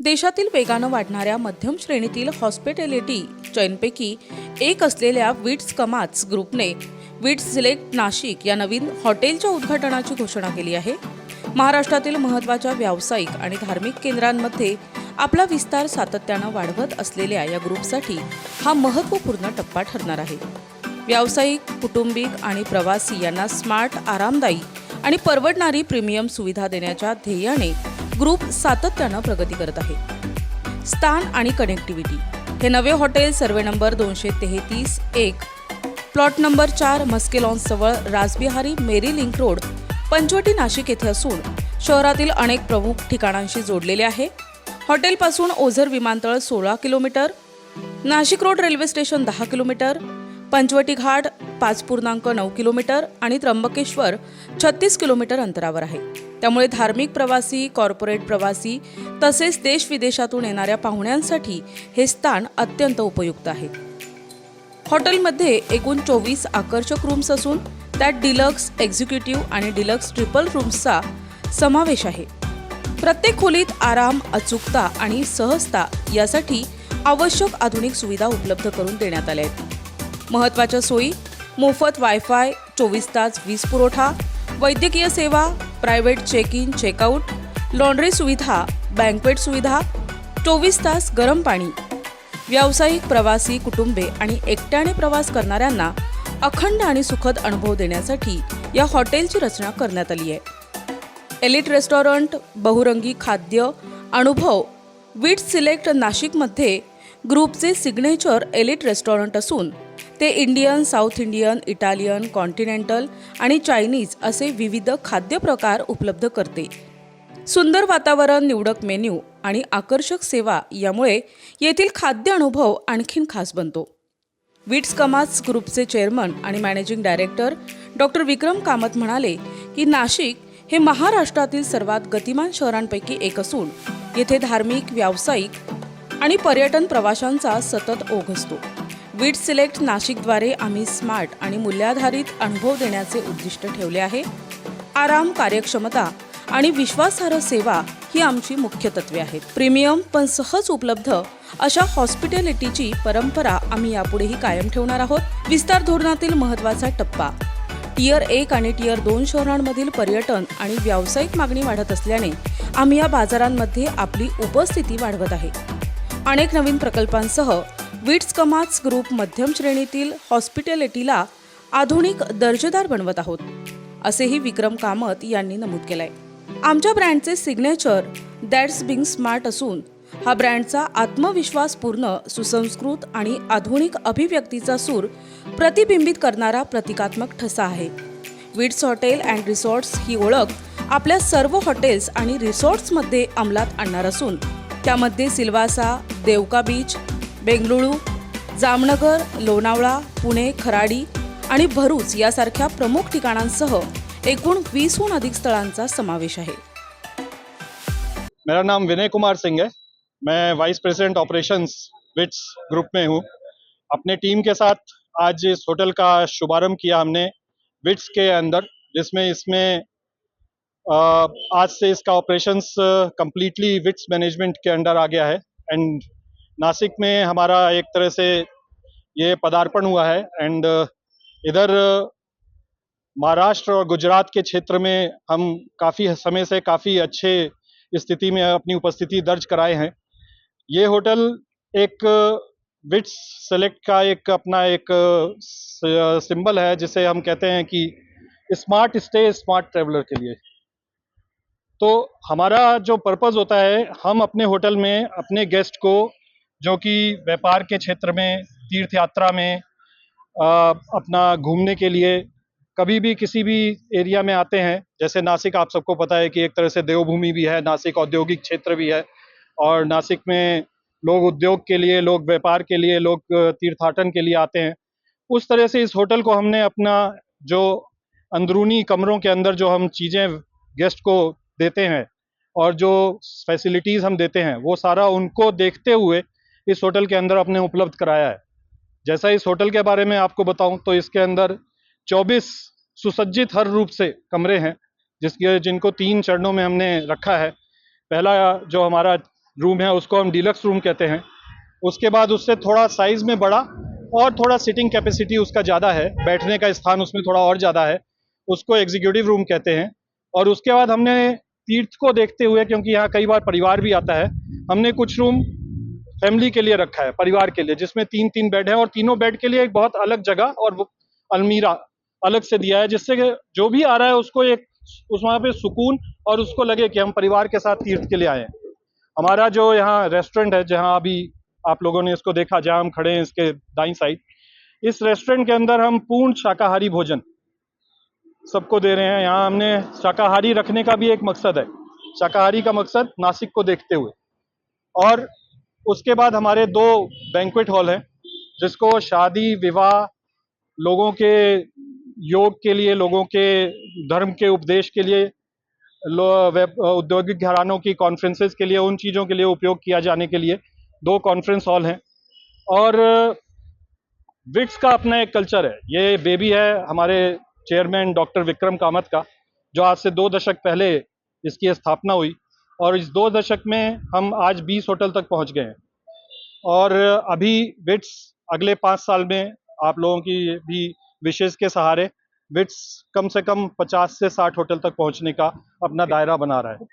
देशातील वेगानं वाढणाऱ्या मध्यम श्रेणीतील हॉस्पिटॅलिटी चेनपैकी एक असलेल्या विट्स कमाच ग्रुपने विट्स सिलेक्ट नाशिक या नवीन हॉटेलच्या उद्घाटनाची घोषणा केली आहे. महाराष्ट्रातील महत्त्वाच्या व्यावसायिक आणि धार्मिक केंद्रांमध्ये आपला विस्तार सातत्यानं वाढवत असलेल्या या ग्रुपसाठी हा महत्त्वपूर्ण टप्पा ठरणार आहे. व्यावसायिक, कुटुंबिक आणि प्रवासी यांना स्मार्ट, आरामदायी आणि परवडणारी प्रीमियम सुविधा देण्याच्या ध्येयाने ग्रुप सातत्यानं प्रगती करत आहे. स्थान आणि कनेक्टिव्हिटी. हे नवे hotel survey number 233-1, plot number 4, Maske लॉन्सजवळ रासबिहारी मेरी लिंक रोड, पंचवटी, नाशिक येथे असून शहरातील अनेक प्रमुख ठिकाणांशी जोडलेले आहे. हॉटेलपासून ओझर विमानतळ 16 kilometre, Nashik road railway station 10 kilometre, Panchavati Ghat 5.9 kilometre आणि त्र्यंबकेश्वर 36 किलोमीटर अंतरावर आहे. त्यामुळे धार्मिक प्रवासी, कॉर्पोरेट प्रवासी तसेच देश विदेशातून येणाऱ्या पाहुण्यांसाठी हे स्थान अत्यंत उपयुक्त आहे. हॉटेलमध्ये एकूण 24 आकर्षक रूम्स असून त्यात डिलक्स, एक्झिक्युटिव्ह आणि डिलक्स ट्रिपल रूम्सचा समावेश आहे. प्रत्येक खोलीत आराम, अचूकता आणि सहजता यासाठी आवश्यक आधुनिक सुविधा उपलब्ध करून देण्यात आल्या आहेत. महत्त्वाच्या सोयी: मोफत वायफाय, 24 तास वीज पुरवठा, वैद्यकीय सेवा, private check in checkout, laundry सुविधा, बँक्वेट सुविधा, 24 तास गरम पाणी. व्यावसायिक, प्रवासी, कुटुंबे आणि एकट्याने प्रवास करणाऱ्यांना अखंड आणि सुखद अनुभव देण्यासाठी या हॉटेलची रचना करण्यात आली आहे. एलिट रेस्टॉरंट, बहुरंगी खाद्य अनुभव. विट्स सिलेक्ट नाशिकमध्ये ग्रुपचे सिग्नेचर एलिट रेस्टॉरंट असून ते Indian, south Indian, Italian, continental आणि चायनीज असे विविध खाद्यप्रकार उपलब्ध करते. सुंदर वातावरण, निवडक मेन्यू आणि आकर्षक सेवा यामुळे येथील खाद्य अनुभव आणखीन खास बनतो. विट्स कमाच ग्रुपचे चेअरमन आणि मॅनेजिंग डायरेक्टर डॉक्टर विक्रम कामत म्हणाले की नाशिक हे महाराष्ट्रातील सर्वात गतिमान शहरांपैकी एक असून येथे धार्मिक, व्यावसायिक आणि पर्यटन प्रवाशांचा सतत ओघ असतो. विट्स सिलेक्ट नाशिकद्वारे आम्ही स्मार्ट आणि मूल्याधारित अनुभव देण्याचे उद्दिष्ट ठेवले आहे. आराम, कार्यक्षमता आणि विश्वासार्ह सेवा ही आमची मुख्य तत्वे आहेत. प्रीमियम पण सहज उपलब्ध अशा हॉस्पिटॅलिटीची परंपरा आम्ही यापुढेही कायम ठेवणार आहोत. विस्तार धोरणातील महत्त्वाचा टप्पा. टियर 1 आणि टियर 2 शहरांमधील पर्यटन आणि व्यावसायिक मागणी वाढत असल्याने आम्ही या बाजारांमध्ये आपली उपस्थिती वाढवत आहे. अनेक नवीन प्रकल्पांसह विट्स कमाच ग्रुप मध्यम श्रेणीतील हॉस्पिटॅलिटीला आधुनिक दर्जेदार बनवत आहोत, असेही विक्रम कामत यांनी नमूद केलंय. आमच्या ब्रँडचे सिग्नेचर दॅट्स बिंग स्मार्ट असून हा ब्रँडचा आत्मविश्वासपूर्ण, सुसंस्कृत आणि आधुनिक अभिव्यक्तीचा सूर प्रतिबिंबित करणारा प्रतिकात्मक ठसा आहे. विट्स हॉटेल अँड रिसॉर्ट्स ही ओळख आपल्या सर्व हॉटेल्स आणि रिसॉर्ट्समध्ये अंमलात आणणार असून त्यामध्ये सिल्वासा, देवका बीच, बेंगळुरू, जामनगर, लोणावळा, पुणे, खराडी आणि भरूच यासारख्या प्रमुख ठिकाणांसह एकूण 20हून अधिक स्थळांचा समावेश आहे. मेरा नाम विनय कुमार सिंह है. मैं vice president operations VITS group में हूँ. अपने टीम के साथ आज इस होटल का शुभारंभ किया हमने विट्स के अंदर, जिसमें इसमें आज से इसका ऑपरेशंस कंप्लीटली विट्स मैनेजमेंट के अंडर आ गया है. एंड नासिक में हमारा एक तरह से ये पदार्पण हुआ है. एंड इधर महाराष्ट्र और गुजरात के क्षेत्र में हम काफ़ी समय से काफ़ी अच्छे स्थिति में अपनी उपस्थिति दर्ज कराए हैं. ये होटल एक विट्स सेलेक्ट का एक अपना एक सिंबल है, जिसे हम कहते हैं कि स्मार्ट स्टे स्मार्ट ट्रैवलर के लिए. तो हमारा जो पर्पस होता है, हम अपने होटल में अपने गेस्ट को जो कि व्यापार के क्षेत्र में, तीर्थ यात्रा में, अपना घूमने के लिए कभी भी किसी भी एरिया में आते हैं, जैसे नासिक आप सबको पता है कि एक तरह से देवभूमि भी है, नासिक औद्योगिक क्षेत्र भी है और नासिक में लोग उद्योग के लिए, लोग व्यापार के लिए, लोग तीर्थाटन के लिए आते हैं. उस तरह से इस होटल को हमने अपना जो अंदरूनी कमरों के अंदर जो हम चीज़ें गेस्ट को देते हैं और जो फैसिलिटीज़ हम देते हैं, वो सारा उनको देखते हुए इस होटल के अंदर अपने उपलब्ध कराया है. जैसा इस होटल के बारे में आपको बताऊं तो इसके अंदर 24 सुसज्जित हर रूप से कमरे हैं, जिनको 3 चरणों में हमने रखा है. पहला जो हमारा रूम है उसको हम डीलक्स रूम कहते हैं। उसके बाद उससे थोड़ा साइज में बड़ा और थोड़ा सिटिंग कैपेसिटी उसका ज़्यादा है, बैठने का स्थान उसमें थोड़ा और ज़्यादा है, उसको एग्जीक्यूटिव रूम कहते हैं। और उसके बाद हमने तीर्थ को देखते हुए, क्योंकि यहाँ कई बार परिवार भी आता है, हमने कुछ रूम फैमिली के लिए रखा है, परिवार के लिए, जिसमें 3-3 बेड है और तीनों बेड के लिए एक बहुत अलग जगह और वो अलमीरा अलग से दिया है, जिससे कि जो भी आ रहा है उसको एक उस वहाँ पे सुकून और उसको लगे कि हम परिवार के साथ तीर्थ के लिए आए हैं। हमारा जो यहाँ रेस्टोरेंट है, जहाँ अभी आप लोगों ने इसको देखा, जहाँ हम खड़े हैं इसके दाईं साइड, इस रेस्टोरेंट के अंदर हम पूर्ण शाकाहारी भोजन सबको दे रहे हैं। यहाँ हमने शाकाहारी रखने का भी एक मकसद है, शाकाहारी का मकसद नासिक को देखते हुए। और उसके बाद हमारे 2 बैंक्वेट हॉल हैं, जिसको शादी विवाह, लोगों के योग के लिए, लोगों के धर्म के उपदेश के लिए, औद्योगिक घरानों की कॉन्फ्रेंसेस के लिए, उन चीज़ों के लिए उपयोग किया जाने के लिए 2 कॉन्फ्रेंस हॉल हैं। और विट्स का अपना एक कल्चर है। ये बेबी है हमारे चेयरमैन डॉक्टर विक्रम कामत का, जो आज से 2 दशक पहले इसकी स्थापना हुई, और इस 2 दशक में हम आज 20 होटल तक पहुंच गए हैं। और अभी विट्स अगले 5 साल में आप लोगों की भी विशेष के सहारे विट्स कम से कम 50 से 60 होटल तक पहुंचने का अपना दायरा बना रहा है।